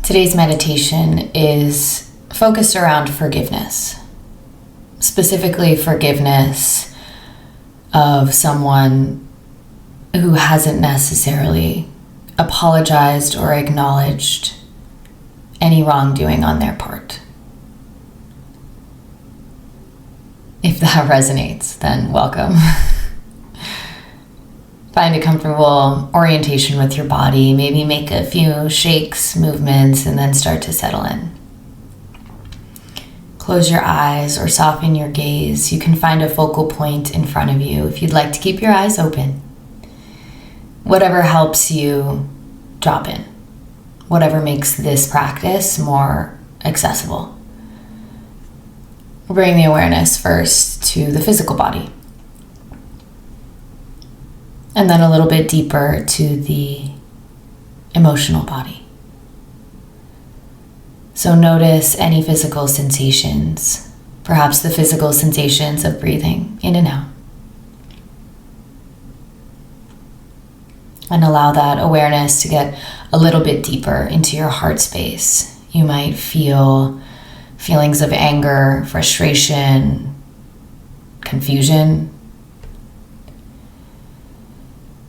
Today's meditation is focused around forgiveness, specifically forgiveness of someone who hasn't necessarily apologized or acknowledged any wrongdoing on their part. If that resonates, then welcome. Find a comfortable orientation with your body. Maybe make a few shakes, movements, and then start to settle in. Close your eyes or soften your gaze. You can find a focal point in front of you if you'd like to keep your eyes open. Whatever helps you drop in. Whatever makes this practice more accessible. Bring the awareness first to the physical body. And then a little bit deeper to the emotional body. So notice any physical sensations, perhaps the physical sensations of breathing in and out. And allow that awareness to get a little bit deeper into your heart space. You might feel feelings of anger, frustration, confusion.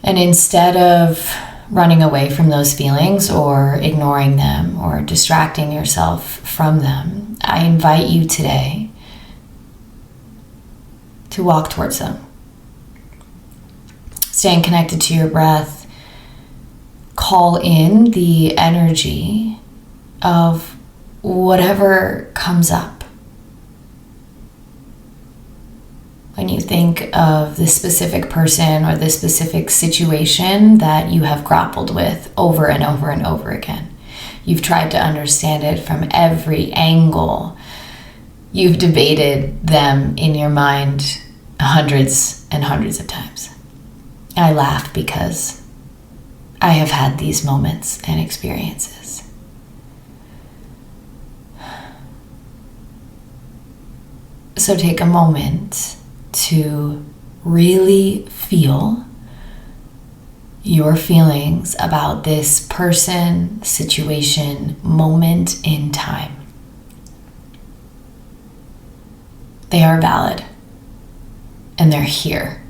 And instead of running away from those feelings or ignoring them or distracting yourself from them, I invite you today to walk towards them. Staying connected to your breath, call in the energy of whatever comes up. When you think of this specific person or this specific situation that you have grappled with over and over and over again. You've tried to understand it from every angle. You've debated them in your mind hundreds and hundreds of times. I laugh because I have had these moments and experiences. So take a moment to really feel your feelings about this person, situation, moment in time. They are valid and they're here.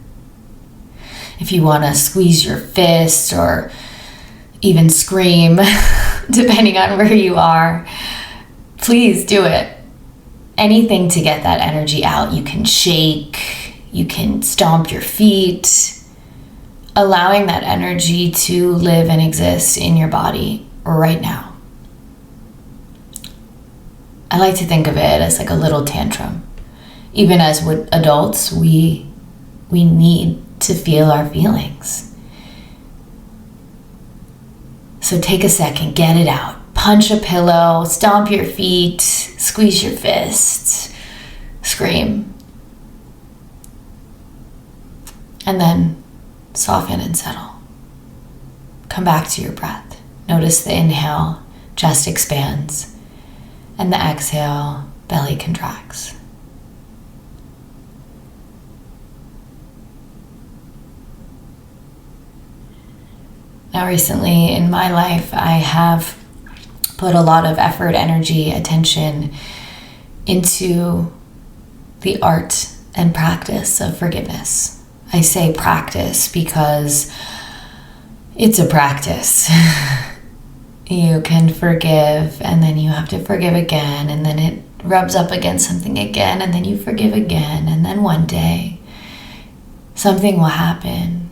If you want to squeeze your fist or even scream, depending on where you are, please do it. Anything to get that energy out. You can shake, you can stomp your feet, allowing that energy to live and exist in your body right now. I like to think of it as like a little tantrum. Even as with adults, we need to feel our feelings. So take a second, get it out. Punch a pillow, stomp your feet, squeeze your fists, scream. And then soften and settle. Come back to your breath. Notice the inhale, chest expands, and the exhale, belly contracts. Now recently in my life, I have put a lot of effort, energy, attention into the art and practice of forgiveness. I say practice because it's a practice. You can forgive and then you have to forgive again, and then it rubs up against something again, and then you forgive again, and then one day something will happen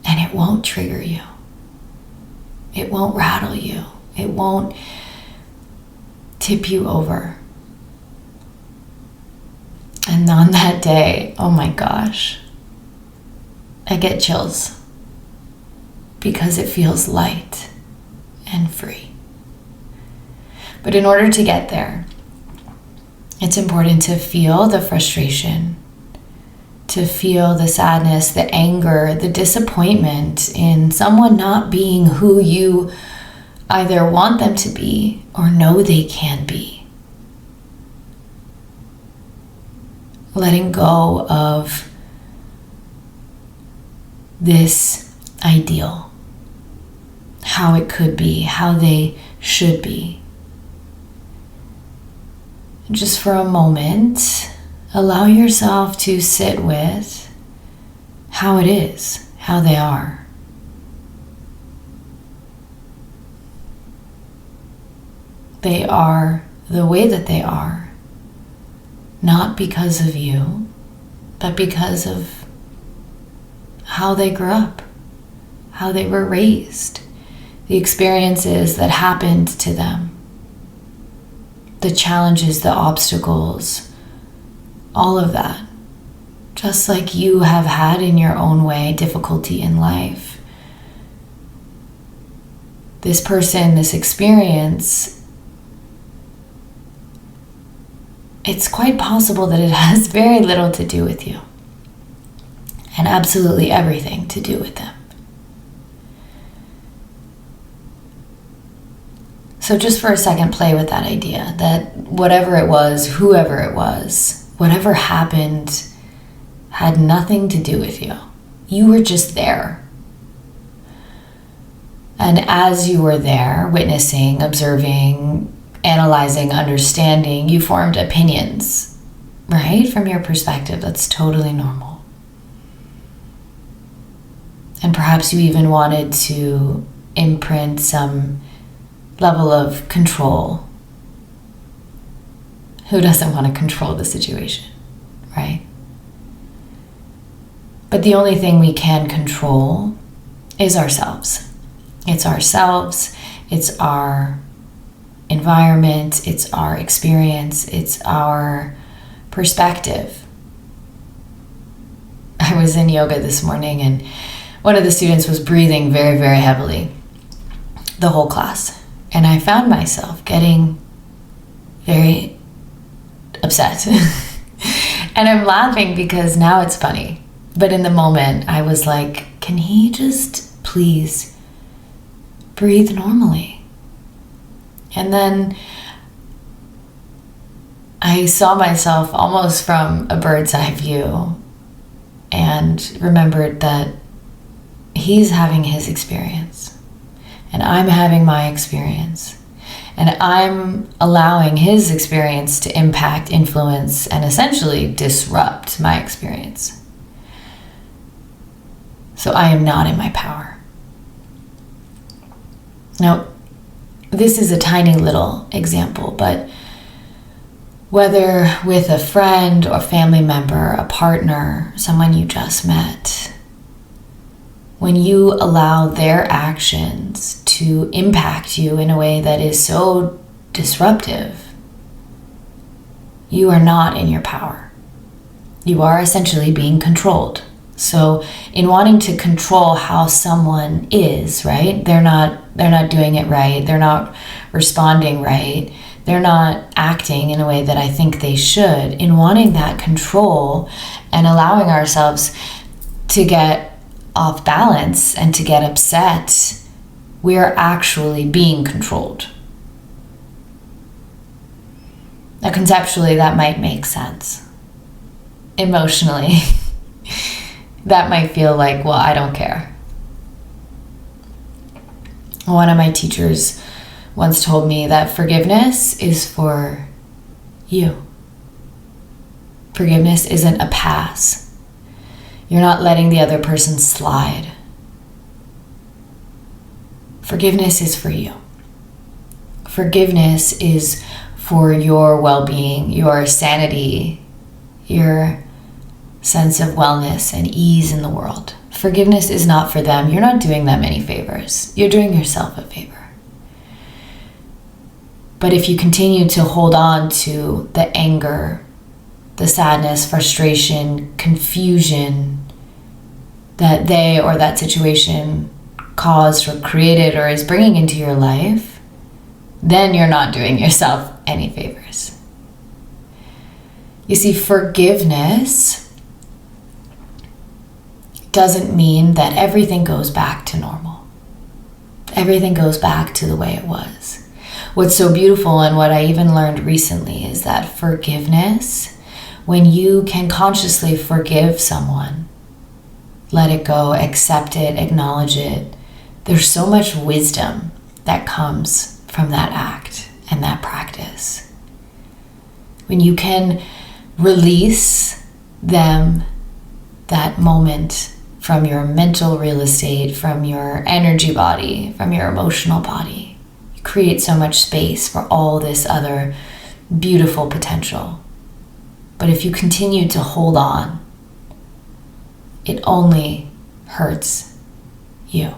and it won't trigger you. It won't rattle you. It won't tip you over. And on that day, oh my gosh, I get chills because it feels light and free. But in order to get there, it's important to feel the frustration, to feel the sadness, the anger, the disappointment in someone not being who you either want them to be or know they can be. Letting go of this ideal how it could be, how they should be. And just for a moment, allow yourself to sit with how it is, how they are. They are the way that they are, not because of you, but because of how they grew up, how they were raised, the experiences that happened to them, the challenges, the obstacles, all of that. Just like you have had in your own way difficulty in life. This person, this experience, it's quite possible that it has very little to do with you and absolutely everything to do with them. So just for a second, play with that idea that whatever it was, whoever it was, whatever happened had nothing to do with you. You were just there. And as you were there, witnessing, observing, analyzing, understanding, you formed opinions, right? From your perspective, that's totally normal. And perhaps you even wanted to imprint some level of control. Who doesn't want to control the situation, right? But the only thing we can control is ourselves. It's ourselves, it's our environment, it's our experience, it's our perspective. I was in yoga this morning and one of the students was breathing very, very heavily the whole class. And I found myself getting very upset. And I'm laughing because now it's funny. But in the moment, I was like, can he just please breathe normally? And then I saw myself almost from a bird's eye view and remembered that he's having his experience. And I'm having my experience. And I'm allowing his experience to impact, influence, and essentially disrupt my experience. So I am not in my power. Now, this is a tiny little example, but whether with a friend or family member, a partner, someone you just met, when you allow their actions to impact you in a way that is so disruptive, you are not in your power. You are essentially being controlled. So in wanting to control how someone is, right? They're not doing it right. They're not responding right. They're not acting in a way that I think they should. In wanting that control and allowing ourselves to get off balance and to get upset, we are actually being controlled. Now, conceptually, that might make sense. Emotionally, that might feel like, well, I don't care. One of my teachers once told me that forgiveness is for you. Forgiveness isn't a pass. You're not letting the other person slide. Forgiveness is for you. Forgiveness is for your well-being, your sanity, your sense of wellness and ease in the world. Forgiveness is not for them. You're not doing them any favors. You're doing yourself a favor. But if you continue to hold on to the anger, the sadness, frustration, confusion that they or that situation caused or created or is bringing into your life, then you're not doing yourself any favors. You see, forgiveness doesn't mean that everything goes back to normal. Everything goes back to the way it was. What's so beautiful and what I even learned recently is that forgiveness, when you can consciously forgive someone, let it go, accept it, acknowledge it, There's so much wisdom that comes from that act and that practice. When you can release them, that moment, from your mental real estate, from your energy body, from your emotional body, you create so much space for all this other beautiful potential. But if you continue to hold on, it only hurts you.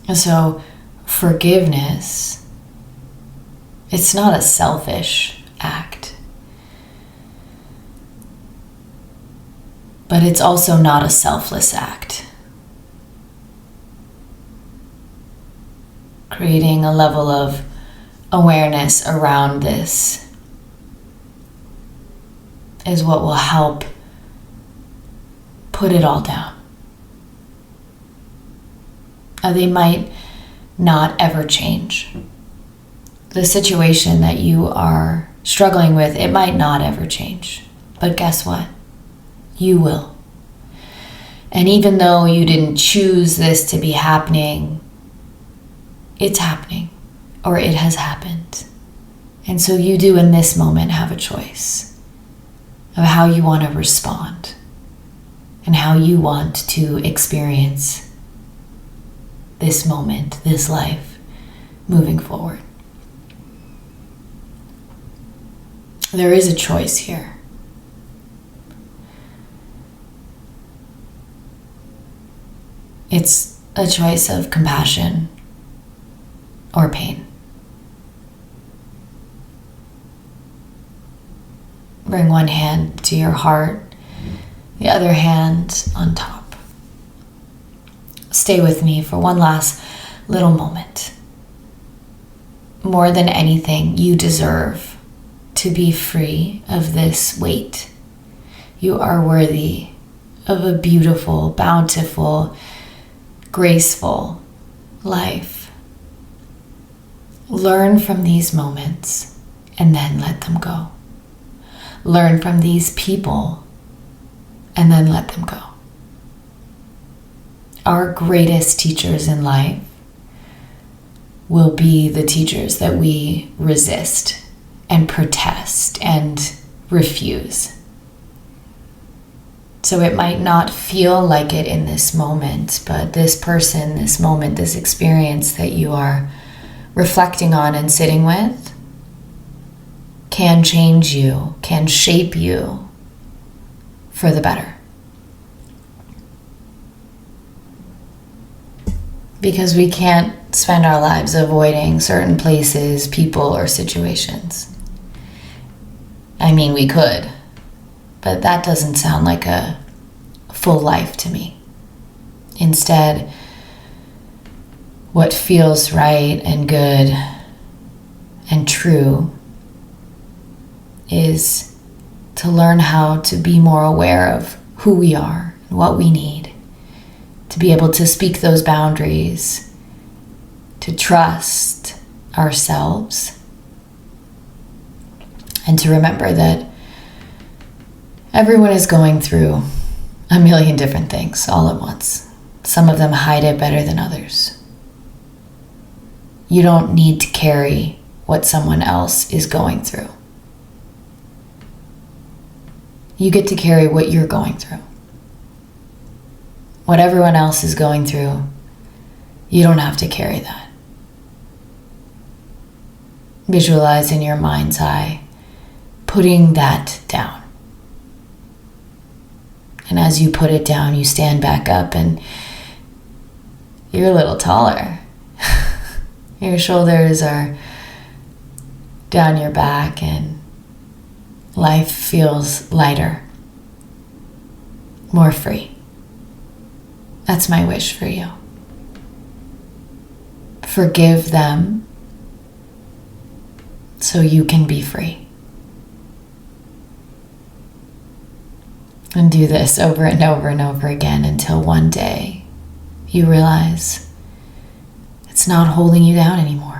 And so forgiveness, it's not a selfish act, but it's also not a selfless act. Creating a level of awareness around this is what will help put it all down. They might not ever change. The situation that you are struggling with, it might not ever change. But guess what? You will. And even though you didn't choose this to be happening, it's happening, or it has happened. And so you do in this moment have a choice of how you want to respond and how you want to experience this moment, this life, moving forward. There is a choice here. It's a choice of compassion or pain. Bring one hand to your heart, the other hand on top. Stay with me for one last little moment. More than anything, you deserve to be free of this weight. You are worthy of a beautiful, bountiful, graceful life. Learn from these moments and then let them go. Learn from these people and then let them go. Our greatest teachers in life will be the teachers that we resist and protest and refuse. So it might not feel like it in this moment, but this person, this moment, this experience that you are reflecting on and sitting with can change you, can shape you for the better. Because we can't spend our lives avoiding certain places, people, or situations. I mean, we could, but that doesn't sound like a full life to me. Instead, what feels right and good and true is to learn how to be more aware of who we are and what we need, to be able to speak those boundaries, to trust ourselves, and to remember that everyone is going through a million different things all at once. Some of them hide it better than others. You don't need to carry what someone else is going through. You get to carry what you're going through. What everyone else is going through, you don't have to carry that. Visualize in your mind's eye, putting that down. And as you put it down, you stand back up and you're a little taller. Your shoulders are down your back and life feels lighter, more free. That's my wish for you. Forgive them so you can be free. And do this over and over and over again until one day you realize it's not holding you down anymore.